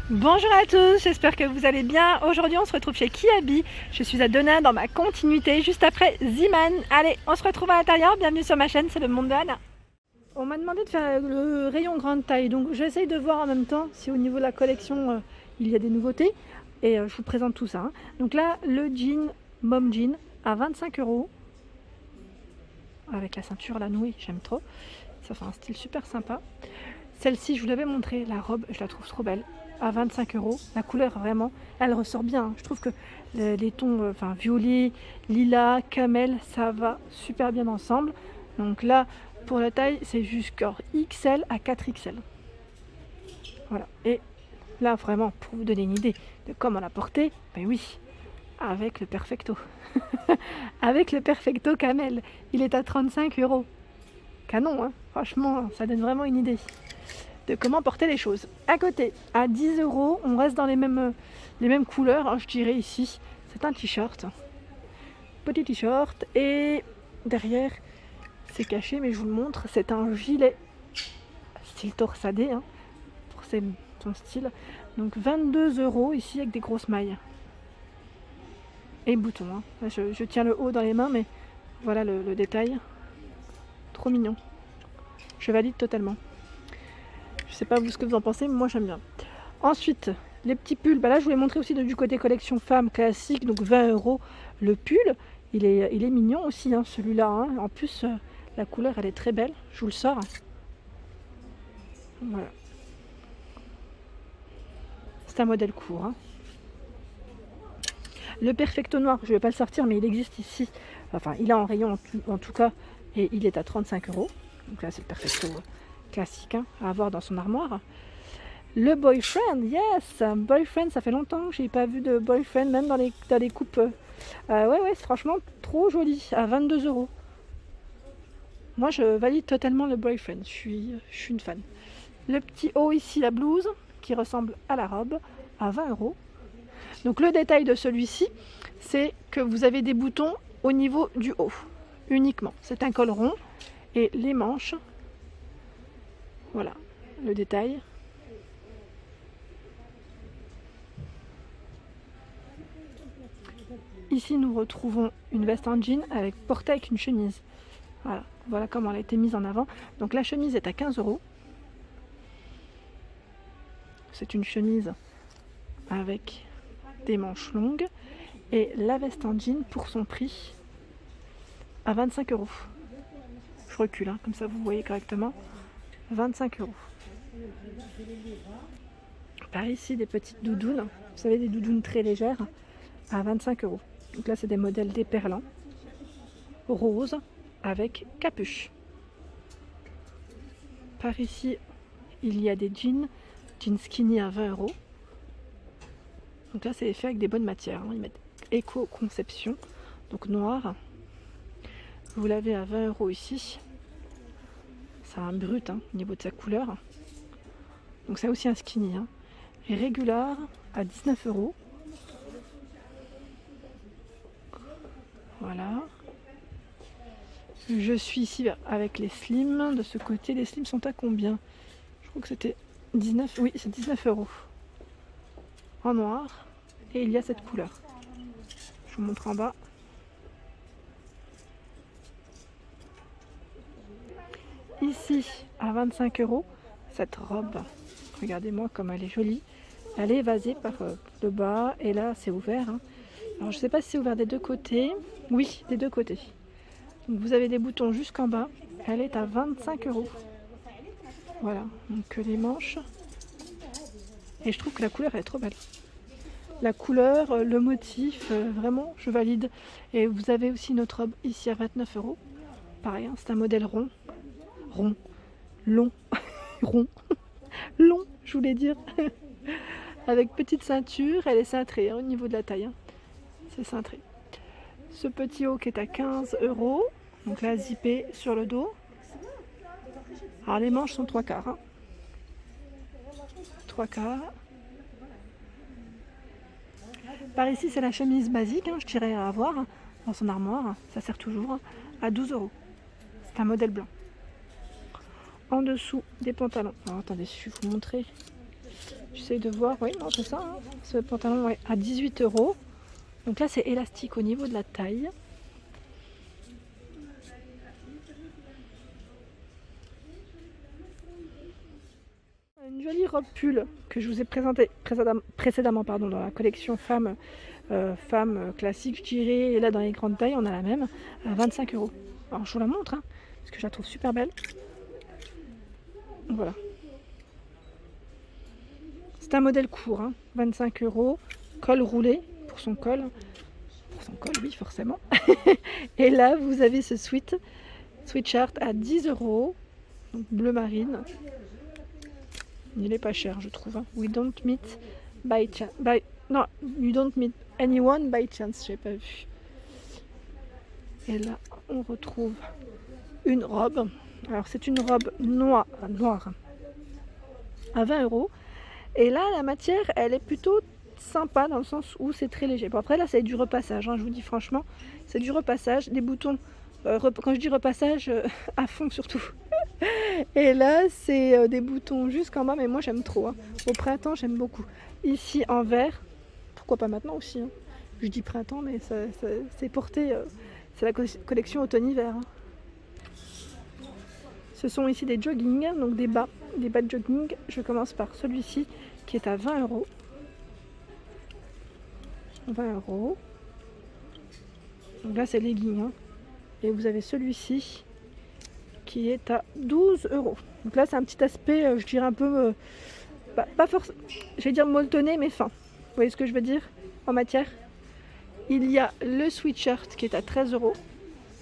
Bonjour à tous, j'espère que vous allez bien. Aujourd'hui on se retrouve chez Kiabi. Je suis à Denain dans ma continuité juste après Ziman. Allez, on se retrouve à l'intérieur, bienvenue sur ma chaîne, c'est le monde de Anna. On m'a demandé de faire le rayon grande taille, donc j'essaye de voir en même temps si au niveau de la collection il y a des nouveautés. Et je vous présente tout ça. Donc là, le jean, mom jean, à 25 €. Avec la ceinture, la nouée, j'aime trop. Ça fait un style super sympa. Celle-ci, je vous l'avais montré, la robe, je la trouve trop belle. À 25 €. La couleur, vraiment, elle ressort bien. Je trouve que les tons violet, lilas, camel, ça va super bien ensemble. Donc là, pour la taille, c'est jusqu'à XL à 4XL. Voilà. Et là, vraiment, pour vous donner une idée de comment la porter, ben oui, avec le Perfecto. Avec le Perfecto Camel. Il est à 35 €. Canon, hein. Franchement, ça donne vraiment une idée de comment porter les choses. À côté, à 10 €, on reste dans les mêmes couleurs, hein, je dirais ici. C'est un t-shirt. Petit t-shirt. Et derrière, c'est caché, mais je vous le montre. C'est un gilet style torsadé, hein, pour son style. Donc 22 € ici avec des grosses mailles. Et boutons. Hein. Là, je tiens le haut dans les mains, mais voilà le détail. Trop mignon. Je valide totalement. Je sais pas vous ce que vous en pensez, mais moi j'aime bien. Ensuite, les petits pulls. Bah là, je vous l'ai montré aussi du côté collection femme classique, donc 20 € le pull. Il est mignon aussi, hein, celui-là. Hein. En plus, la couleur, elle est très belle. Je vous le sors. Voilà. C'est un modèle court. Hein. Le Perfecto noir, je ne vais pas le sortir, mais il existe ici. Enfin, il est en rayon en tout cas, et il est à 35 €. Donc là, c'est le Perfecto classique, hein, à avoir dans son armoire. Le boyfriend, yes, boyfriend, ça fait longtemps que j'ai pas vu de boyfriend, même dans les coupes. Ouais, c'est franchement trop joli, à 22 €. Moi, je valide totalement le boyfriend, je suis une fan. Le petit haut ici, la blouse, qui ressemble à la robe, à 20 €. Donc le détail de celui-ci, c'est que vous avez des boutons au niveau du haut, uniquement. C'est un col rond, et les manches, voilà, le détail. Ici, nous retrouvons une veste en jean portée avec une chemise. Voilà comment elle a été mise en avant. Donc la chemise est à 15 €. C'est une chemise avec des manches longues. Et la veste en jean, pour son prix, à 25 €. Je recule, hein, comme ça vous voyez correctement. 25 €. Par ici, des petites doudounes. Vous savez, des doudounes très légères, à 25 €. Donc là, c'est des modèles déperlants, rose, avec capuche. Par ici, il y a des jeans skinny à 20 €. Donc là, c'est fait avec des bonnes matières. Hein. Ils mettent éco-conception, donc noir. Vous l'avez à 20 € ici. C'est un brut, hein, au niveau de sa couleur. Donc c'est aussi un skinny. Hein. Et régular à 19 €. Voilà. Je suis ici avec les slims. De ce côté, les slims sont à combien? Je crois que c'était 19. Oui, c'est 19 €. En noir. Et il y a cette couleur. Je vous montre en bas. Ici, à 25 €, cette robe. Regardez-moi comme elle est jolie. Elle est évasée par le bas. Et là, c'est ouvert. Hein. Alors, je ne sais pas si c'est ouvert des deux côtés. Oui, des deux côtés. Donc, vous avez des boutons jusqu'en bas. Elle est à 25 €. Voilà, donc les manches. Et je trouve que la couleur elle est trop belle. La couleur, le motif, vraiment, je valide. Et vous avez aussi notre robe ici à 29 €. Pareil, hein, c'est un modèle rond. Long. Rond. Long, je voulais dire. Avec petite ceinture, elle est cintrée hein, au niveau de la taille. Hein. C'est cintré. Ce petit haut qui est à 15 €. Donc là, zippé sur le dos. Alors les manches sont 3/4. Hein. 3/4. Par ici, c'est la chemise basique, hein, je dirais à avoir hein, dans son armoire. Ça sert toujours hein, à 12 €. C'est un modèle blanc. En dessous, des pantalons. Alors attendez, je vais vous montrer. J'essaie de voir, oui, non, c'est ça. Hein. Ce pantalon ouais, à 18 €. Donc là, c'est élastique au niveau de la taille. Une jolie robe pull que je vous ai présentée précédemment dans la collection femmes classique, je dirais. Et là, dans les grandes tailles, on a la même à 25 €. Alors, je vous la montre, hein, parce que je la trouve super belle. Voilà. C'est un modèle court, hein, 25 €, col roulé pour son col. Pour son col, oui, forcément. Et là, vous avez ce sweatshirt à 10 €, donc bleu marine. Il est pas cher, je trouve. Hein. We don't meet by chance. Non, you don't meet anyone by chance, j'ai pas vu. Et là, on retrouve une robe. Alors, c'est une robe noire à 20 €. Et là, la matière, elle est plutôt sympa dans le sens où c'est très léger. Bon, après, là, c'est du repassage. Hein, je vous dis franchement, c'est du repassage. Des boutons, quand je dis repassage, à fond surtout. Et là, c'est des boutons jusqu'en bas, mais moi, j'aime trop. Hein. Au printemps, j'aime beaucoup. Ici, en vert. Pourquoi pas maintenant aussi. Hein. Je dis printemps, mais c'est porté. C'est la collection automne-hiver. Hein. Ce sont ici des jogging, donc des bas de jogging. Je commence par celui-ci qui est à 20 €. 20 €. Donc là, c'est legging. Hein. Et vous avez celui-ci qui est à 12 €. Donc là, c'est un petit aspect, je dirais un peu, pas forcément, je vais dire molletonné, mais fin. Vous voyez ce que je veux dire en matière? Il y a le sweatshirt qui est à 13 €,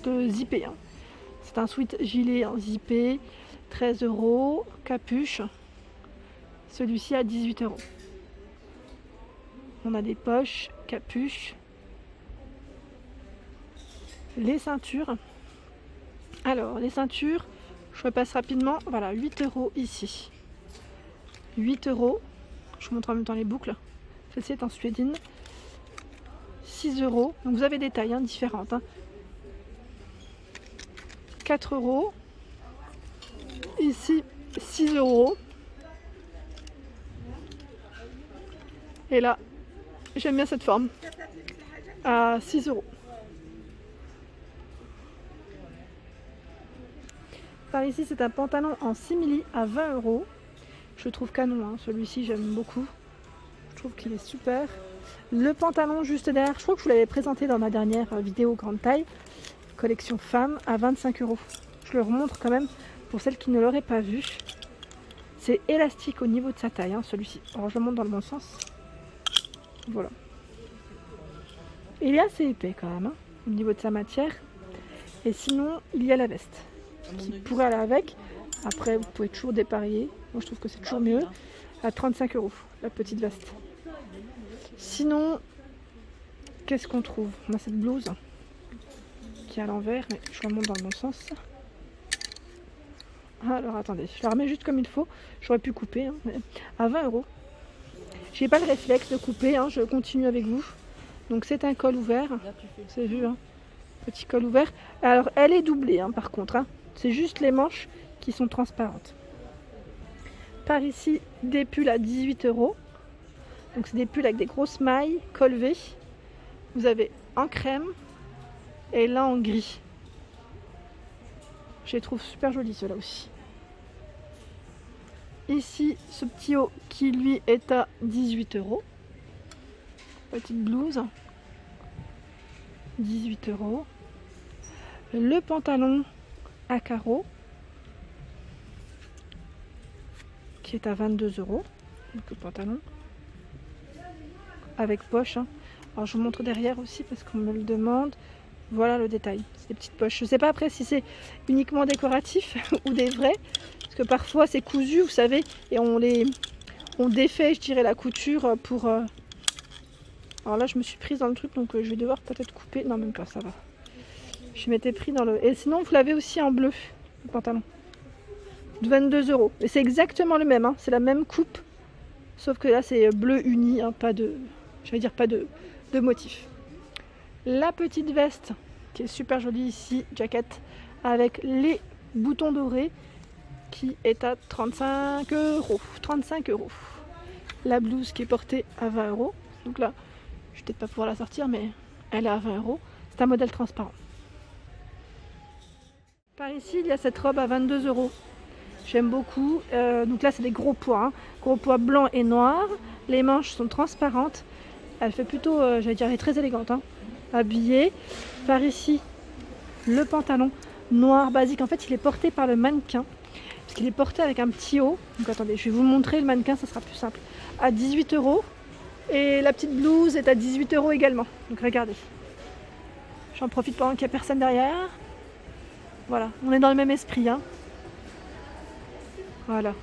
de zippé. Hein. C'est un sweat gilet en zippé, 13 €, capuche. Celui-ci à 18 €. On a des poches, capuche. Les ceintures. Alors, les ceintures, je repasse rapidement. Voilà, 8 € ici. 8 €. Je vous montre en même temps les boucles. Celle-ci est en suédine. 6 €. Donc vous avez des tailles différentes. Hein. 4 €. Ici, 6 €. Et là, j'aime bien cette forme. À 6 €. Par ici, c'est un pantalon en simili à 20 €. Je trouve canon, hein. Celui-ci, j'aime beaucoup. Je trouve qu'il est super. Le pantalon juste derrière, je crois que je vous l'avais présenté dans ma dernière vidéo grande taille. Collection femme à 25 €. Je le remontre quand même pour celles qui ne l'auraient pas vu. C'est élastique au niveau de sa taille, hein, celui-ci. Alors, je le montre dans le bon sens. Voilà. Il est assez épais quand même, hein, au niveau de sa matière. Et sinon, il y a la veste qui pourrait aller avec. Après, vous pouvez toujours dépareiller. Moi, je trouve que c'est toujours mieux. À 35 €, la petite veste. Sinon, qu'est-ce qu'on trouve? On a cette blouse qui est à l'envers, mais je remonte dans le bon sens. Alors, attendez, je la remets juste comme il faut. J'aurais pu couper, hein, mais à 20 €. J'ai pas le réflexe de couper, hein, je continue avec vous. Donc, c'est un col ouvert. C'est vu, hein. Petit col ouvert. Alors, elle est doublée, hein, par contre. Hein. C'est juste les manches qui sont transparentes. Par ici, des pulls à 18 €. Donc, c'est des pulls avec des grosses mailles, col V. Vous avez en crème et là en gris. Je les trouve super jolis, ceux-là aussi. Ici, ce petit haut qui, lui, est à 18 €. Petite blouse. 18 €. Le pantalon à carreaux qui est à 22 €. Donc le pantalon avec poche. Hein. Alors je vous montre derrière aussi parce qu'on me le demande. Voilà le détail. C'est des petites poches. Je ne sais pas après si c'est uniquement décoratif ou des vrais. Parce que parfois c'est cousu, vous savez, et on défait, je dirais, la couture pour... Alors là je me suis prise dans le truc, donc je vais devoir peut-être couper. Non, même pas, ça va. Je m'étais pris dans le... Et sinon, vous l'avez aussi en bleu, le pantalon. De 22 €. Et c'est exactement le même, hein. C'est la même coupe. Sauf que là, c'est bleu uni, hein, pas de... J'allais dire pas de motif. La petite veste, qui est super jolie ici, jaquette, avec les boutons dorés, qui est à 35 €. 35 €. la blouse qui est portée à 20 €. Donc là, je vais peut-être pas pouvoir la sortir, mais elle est à 20 €. C'est un modèle transparent. Par ici, il y a cette robe à 22 €. J'aime beaucoup. Donc là, c'est des gros pois. Hein. Gros pois blanc et noir. Les manches sont transparentes. Elle fait plutôt, j'allais dire, elle est très élégante. Hein. Habillée. Par ici, le pantalon noir basique. En fait, il est porté par le mannequin. Parce qu'il est porté avec un petit haut. Donc attendez, je vais vous montrer le mannequin, ça sera plus simple. À 18 €. Et la petite blouse est à 18 € également. Donc regardez. J'en profite pendant qu'il n'y a personne derrière. Voilà, on est dans le même esprit. Hein. Voilà.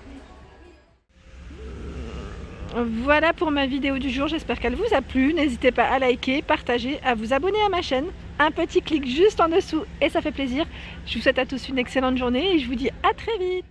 Voilà pour ma vidéo du jour, j'espère qu'elle vous a plu. N'hésitez pas à liker, partager, à vous abonner à ma chaîne. Un petit clic juste en dessous et ça fait plaisir. Je vous souhaite à tous une excellente journée et je vous dis à très vite.